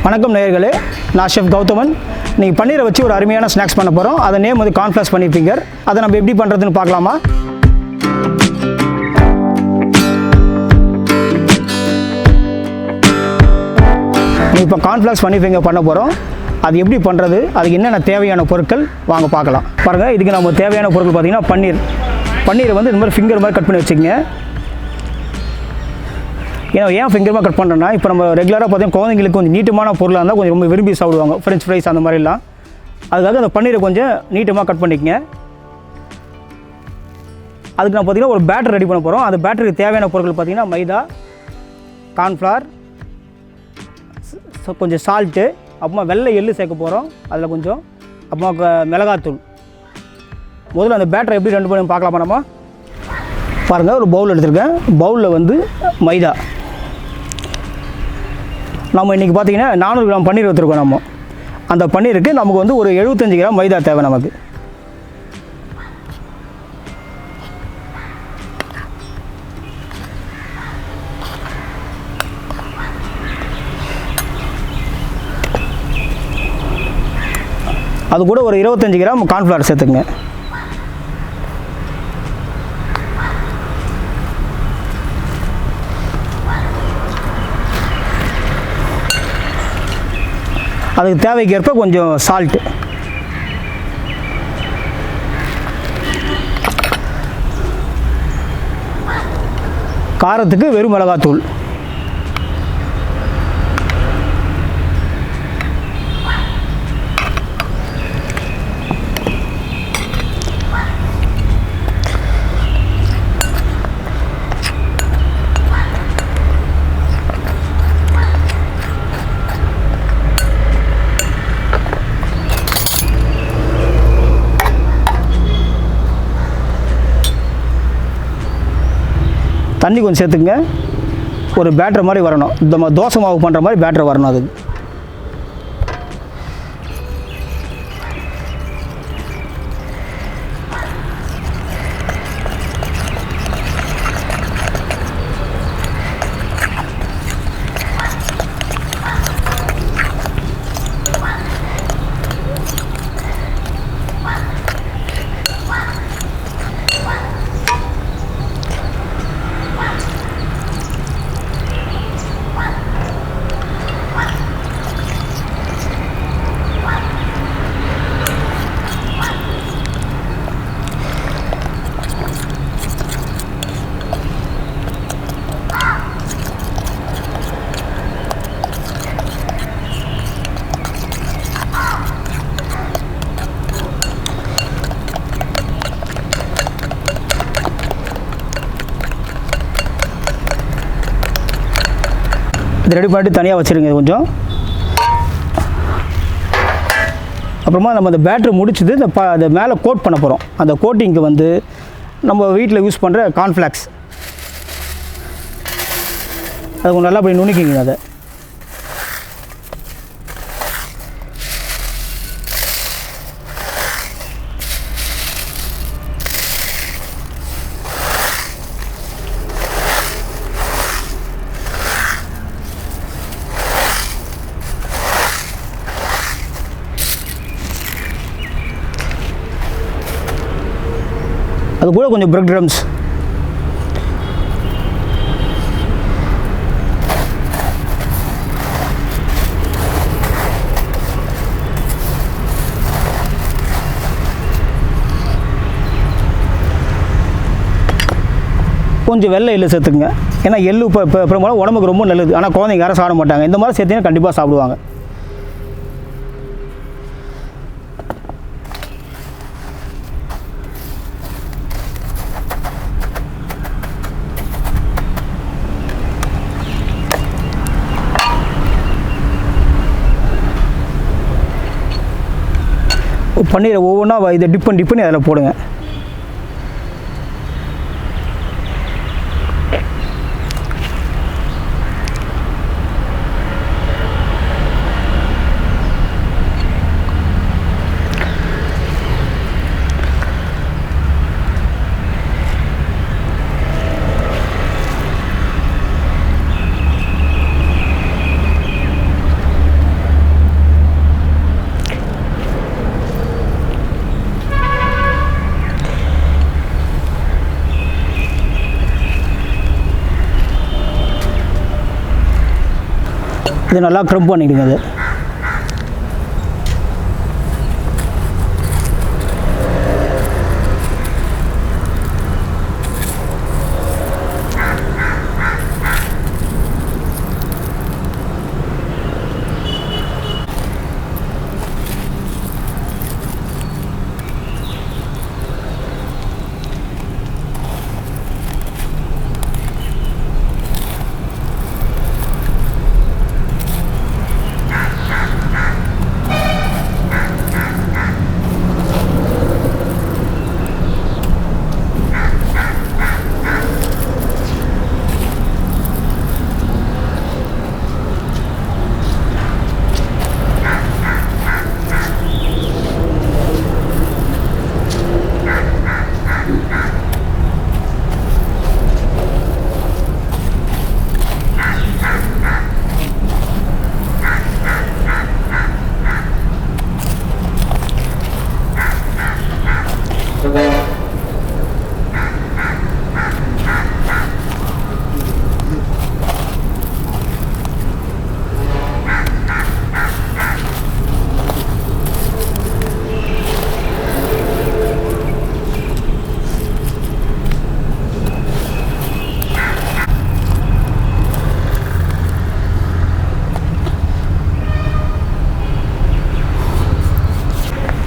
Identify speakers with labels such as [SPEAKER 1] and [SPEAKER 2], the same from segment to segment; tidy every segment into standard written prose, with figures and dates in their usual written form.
[SPEAKER 1] வணக்கம் நேயர்களே, நான் ஷெஃப் கௌதமன். நீங்கள் பன்னீரை வச்சு ஒரு அருமையான ஸ்நாக்ஸ் பண்ண போகிறோம். அதை நேம் வந்து கார்ன்ஃப்ளவர் பன்னீர் ஃபிங்கர். அதை நம்ம எப்படி பண்ணுறதுன்னு பார்க்கலாமா? இப்போ கார்ன்ஃப்ளவர் பன்னீர் ஃபிங்கர் பண்ண போகிறோம். அது எப்படி பண்ணுறது, அதுக்கு என்னென்ன தேவையான பொருட்கள் வாங்க பார்க்கலாம். பாருங்கள், இதுக்கு நம்ம தேவையான பொருட்கள் பார்த்திங்கன்னா பன்னீரை வந்து இந்த மாதிரி ஃபிங்கர் மாதிரி கட் பண்ணி வச்சுக்கோங்க. ஏன் ஃபிங்கர் கட் பண்ணுறேன்னா, இப்போ நம்ம ரெகுலராக பார்த்தீங்கன்னா குழந்தைங்களுக்கு கொஞ்சம் நீட்டமான பொருளாக இருந்தால் கொஞ்சம் ரொம்ப விரும்பி சாப்பிடுவாங்க. ஃப்ரெஞ்ச் ஃப்ரைஸ் அந்த மாதிரிலாம். அதுக்காக அந்த பன்னீரை கொஞ்சம் நீட்டமாக கட் பண்ணிக்கங்க. அதுக்கு நான் பார்த்திங்கன்னா ஒரு பேட்டர் ரெடி பண்ண போகிறோம். அந்த பேட்டருக்கு தேவையான பொருட்கள் பார்த்திங்கன்னா மைதா, கார்ன்ஃப்ளவர், கொஞ்சம் சால்ட்டு, அப்புறமா வெள்ளை எள்ளு சேர்க்க போகிறோம். அதில் கொஞ்சம் அப்புறமா மிளகாத்தூள். முதல்ல அந்த பேட்டரை எப்படி ரெண்டு பண்ணி பார்க்கலாமா? நம்ம பாருங்கள், ஒரு பவுல் எடுத்துருக்கேன். பவுலில் வந்து மைதா. நம்ம இன்றைக்கி பார்த்திங்கன்னா 400 கிராம் பன்னீர் எடுத்துருக்கோம். நம்ம அந்த பன்னீருக்கு நமக்கு வந்து ஒரு 75 கிராம் மைதா தேவை நமக்கு. அது கூட ஒரு 25 கிராம் கார்ன்ஃப்ளவர் சேர்த்துக்குங்க. அதுக்கு தேவைக்கேற்ப கொஞ்சம் சால்ட்டு. காரத்துக்கு வெறும் மிளகாத்தூள். தண்ணி கொஞ்சம் சேர்த்துக்குங்க. ஒரு பேட்டர் மாதிரி வரணும். இந்த தோசை மாவு பண்ணுற மாதிரி பேட்டர் வரணும். அதுக்கு இது ரெடி பண்ணிட்டு தனியாக வச்சுருங்க கொஞ்சம். அப்புறமா நம்ம அந்த பேட்டரி முடிச்சுட்டு அந்த மேலே கோட் பண்ண போகிறோம். அந்த கோட்டிங்க்கு வந்து நம்ம வீட்டில் யூஸ் பண்ணுற கார்ன்ஃப்ளேக்ஸ், அது கொஞ்சம் நல்லா அப்படி நுணுக்கிங்க. அதை அது கூட கொஞ்சம் பிரெட் க்ரம்ஸ், கொஞ்சம் வெள்ளை எள்ளு சேர்த்துக்குங்க. ஏன்னா எள்ளு இப்போ பெரும்பாலும் உடம்புக்கு ரொம்ப நல்லது. ஆனால் குழந்தைங்க யாரும் சாப்பிட மாட்டாங்க. இந்த மாதிரி சேர்த்தீங்கன்னா கண்டிப்பாக சாப்பிடுவாங்க. பன்னீரை ஒவ்வொன்றா இதை டிப் பண்ணி அதில் போடுங்க. இது நல்லா க்ரம்ப் பண்ணிவிடுங்க அது.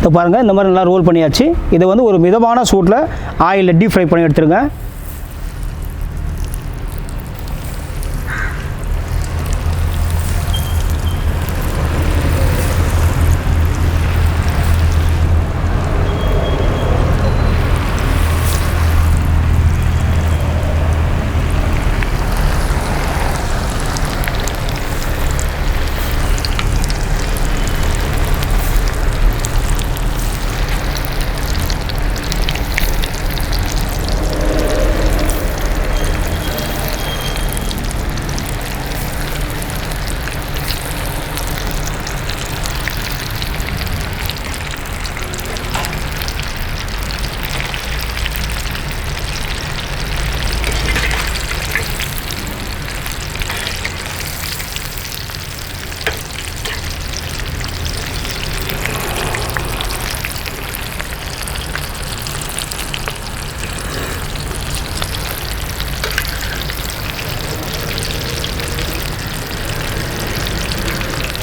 [SPEAKER 1] இப்போ பாருங்கள், இந்த மாதிரி நல்லா ரோல் பண்ணியாச்சு. இதை வந்து ஒரு மிதமான சூட்டில் ஆயிலில் டீப் ஃப்ரை பண்ணி எடுத்துருங்க.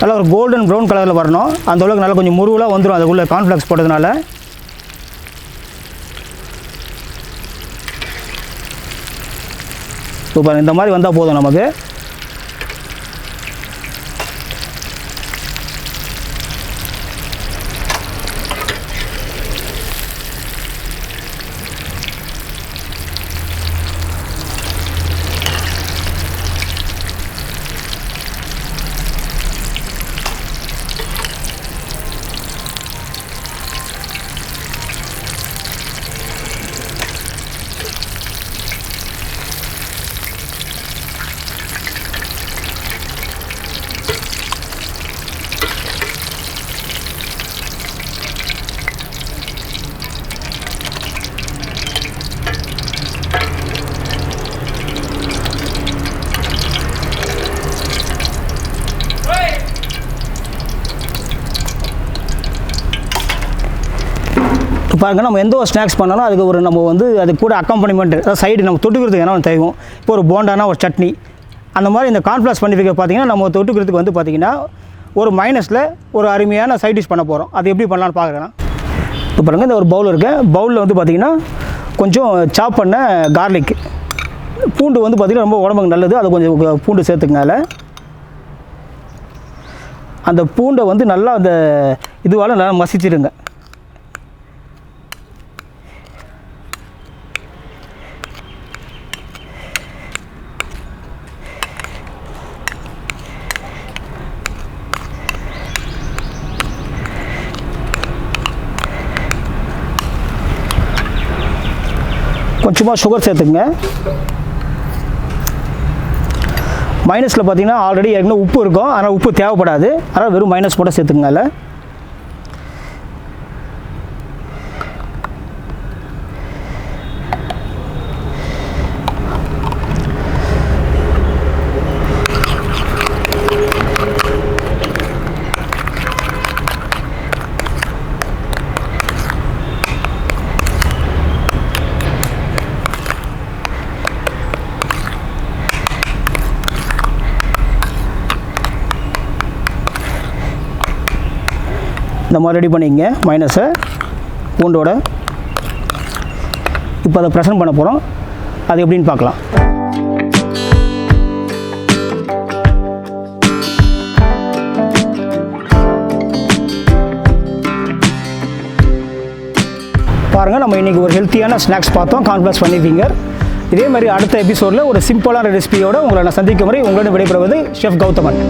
[SPEAKER 1] நல்லா ஒரு கோல்டன் ப்ரௌன் கலரில் வரணும். அந்த அளவுக்கு நல்லா கொஞ்சம் முருவலாக வந்துடும் அதுக்குள்ளே கார்ன்ஃப்ளெக்ஸ் போட்டதுனால. சூப்பர். இந்த மாதிரி வந்தால் போதும் நமக்கு. பாருங்க, நம்ம எந்த ஒரு ஸ்நாக்ஸ் பண்ணாலும் அதுக்கு ஒரு நம்ம வந்து அது கூட அக்காம்பனிமெண்ட், அதாவது சைடு நம்ம தொட்டுக்கிறதுக்கு என்ன தேவையும். இப்போ ஒரு போண்டானா ஒரு சட்னி, அந்த மாதிரி இந்த கார்ன்ஃப்ளெக்ஸ் பண்ணிஃபிகர் பார்த்திங்கன்னா நம்ம தொட்டுக்கிறதுக்கு வந்து பார்த்திங்கன்னா ஒரு மைனஸில் ஒரு அருமையான சைட் டிஷ் பண்ண போகிறோம். அது எப்படி பண்ணலான்னு பார்க்குறேன். இப்போ பாருங்கள், இந்த ஒரு பவுல் இருக்குது. பவுலில் வந்து பார்த்திங்கன்னா கொஞ்சம் சாப் பண்ண கார்லிக், பூண்டு வந்து பார்த்திங்கன்னா ரொம்ப உடம்புக்கு நல்லது. அது கொஞ்சம் பூண்டு சேர்த்துக்கனால அந்த பூண்டை வந்து நல்லா அந்த இதுவால் நல்லா மசிச்சிடுங்க. கொஞ்சமாக சுகர் சேர்த்துக்குங்க. மைனஸில் பார்த்தீங்கன்னா ஆல்ரெடி ஏற்கனவே உப்பு இருக்கும், அதனால் உப்பு தேவைப்படாது. அதனால் வெறும் மைனஸ் போட சேர்த்துக்குங்க. அதில் இந்த மாதிரி ரெடி பண்ணிக்கங்க மைனஸை பூண்டோட. இப்போ அதை ப்ரெசன்ட் பண்ண போகிறோம், அது எப்படின்னு பார்க்கலாம். பாருங்கள், நம்ம இன்றைக்கி ஒரு ஹெல்த்தியான ஸ்நாக்ஸ் பார்த்தோம், கார்ன்ஃப்ளெக்ஸ் பன்னீர் ஃபிங்கர். இதே மாதிரி அடுத்த எபிசோடில் ஒரு சிம்பிளான ரெசிபியோடு உங்களை நான் சந்திக்கும் வரை உங்களிடம் விடைபெறுவது ஷெஃப் கௌதமன்.